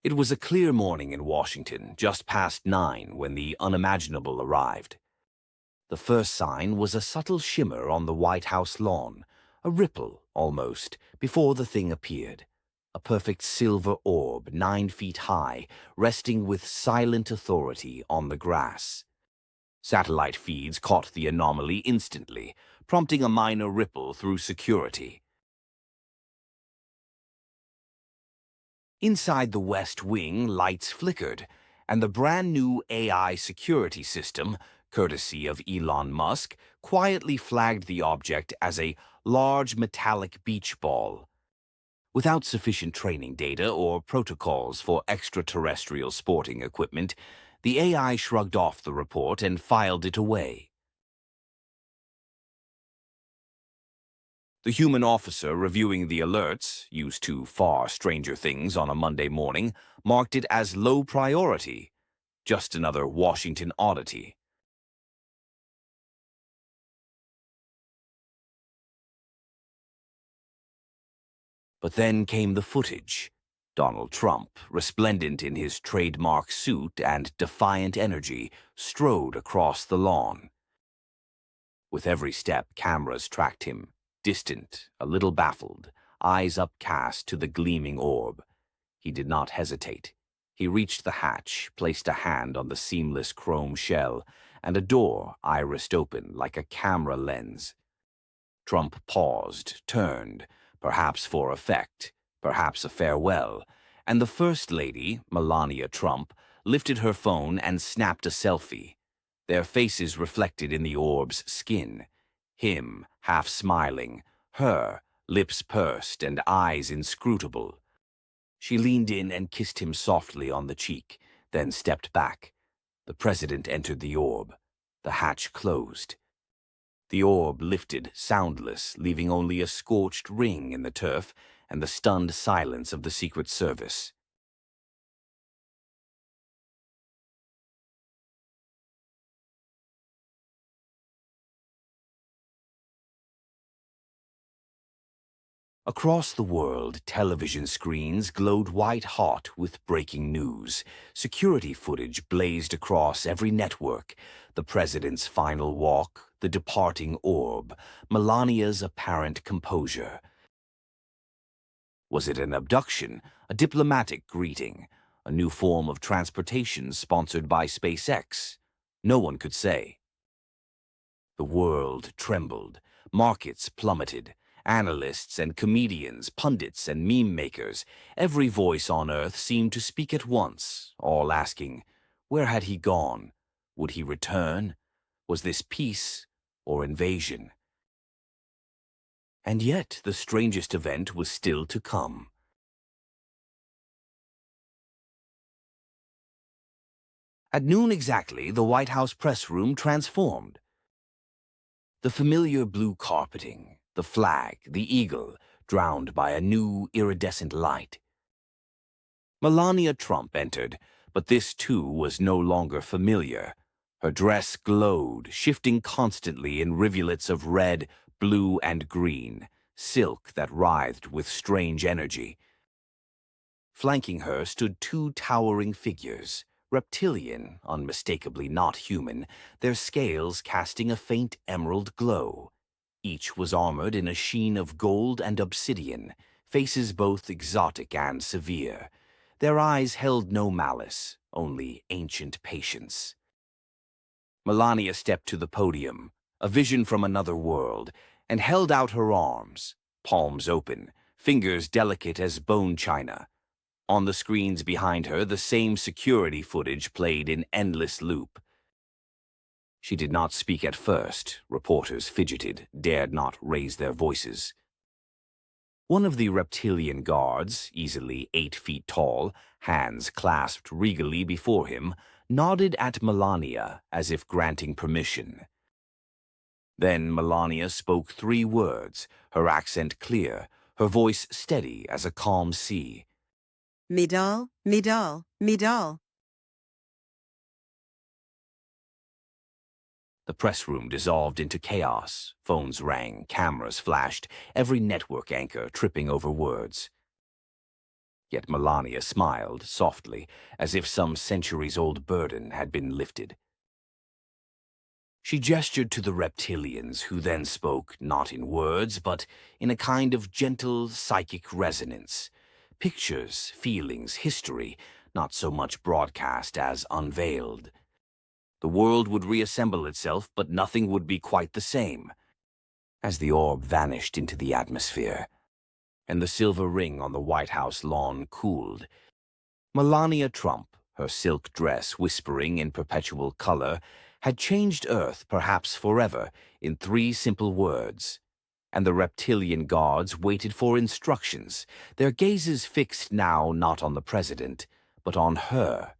It was a clear morning in Washington, just past 9 when the unimaginable arrived. The first sign was a subtle shimmer on the White House lawn, a ripple, almost, before the thing appeared. A perfect silver orb 9 feet high, resting with silent authority on the grass. Satellite feeds caught the anomaly instantly, prompting a minor ripple through security. Inside the West Wing, lights flickered, and the brand-new AI security system, courtesy of Elon Musk, quietly flagged the object as a large metallic beach ball. Without sufficient training data or protocols for extraterrestrial sporting equipment, the AI shrugged off the report and filed it away. The human officer reviewing the alerts, used to far stranger things on a Monday morning, marked it as low priority, just another Washington oddity. But then came the footage. Donald Trump, resplendent in his trademark suit and defiant energy, strode across the lawn. With every step, cameras tracked him, distant, a little baffled, eyes upcast to the gleaming orb. He did not hesitate. He reached the hatch, placed a hand on the seamless chrome shell, and a door irised open like a camera lens. Trump paused, turned, perhaps for effect, perhaps a farewell, and the First Lady, Melania Trump, lifted her phone and snapped a selfie. Their faces reflected in the orb's skin. Him, half smiling, her, lips pursed and eyes inscrutable. She leaned in and kissed him softly on the cheek, then stepped back. The president entered the orb. The hatch closed. The orb lifted, soundless, leaving only a scorched ring in the turf and the stunned silence of the Secret Service. Across the world, television screens glowed white-hot with breaking news. Security footage blazed across every network. The president's final walk, the departing orb, Melania's apparent composure. Was it an abduction, a diplomatic greeting, a new form of transportation sponsored by SpaceX? No one could say. The world trembled. Markets plummeted. Analysts and comedians, pundits and meme makers, every voice on Earth seemed to speak at once, all asking, where had he gone? Would he return? Was this peace or invasion? And yet the strangest event was still to come. At noon exactly, the White House press room transformed. The familiar blue carpeting, the flag, the eagle, drowned by a new iridescent light. Melania Trump entered, but this too was no longer familiar. Her dress glowed, shifting constantly in rivulets of red, blue, and green, silk that writhed with strange energy. Flanking her stood 2 towering figures, reptilian, unmistakably not human, their scales casting a faint emerald glow. Each was armored in a sheen of gold and obsidian, faces both exotic and severe. Their eyes held no malice, only ancient patience. Melania stepped to the podium, a vision from another world, and held out her arms, palms open, fingers delicate as bone china. On the screens behind her, the same security footage played in endless loop. She did not speak at first. Reporters fidgeted, dared not raise their voices. One of the reptilian guards, easily 8 feet tall, hands clasped regally before him, nodded at Melania as if granting permission. Then Melania spoke 3 words, her accent clear, her voice steady as a calm sea. Midal, Midal, Midal. The press room dissolved into chaos. Phones rang, cameras flashed, every network anchor tripping over words. Yet Melania smiled softly, as if some centuries-old burden had been lifted. She gestured to the reptilians, who then spoke not in words, but in a kind of gentle psychic resonance. Pictures, feelings, history, not so much broadcast as unveiled. The world would reassemble itself, but nothing would be quite the same. As the orb vanished into the atmosphere, and the silver ring on the White House lawn cooled, Melania Trump, her silk dress whispering in perpetual color, had changed Earth perhaps forever in 3 simple words. And the reptilian guards waited for instructions, their gazes fixed now not on the president, but on her.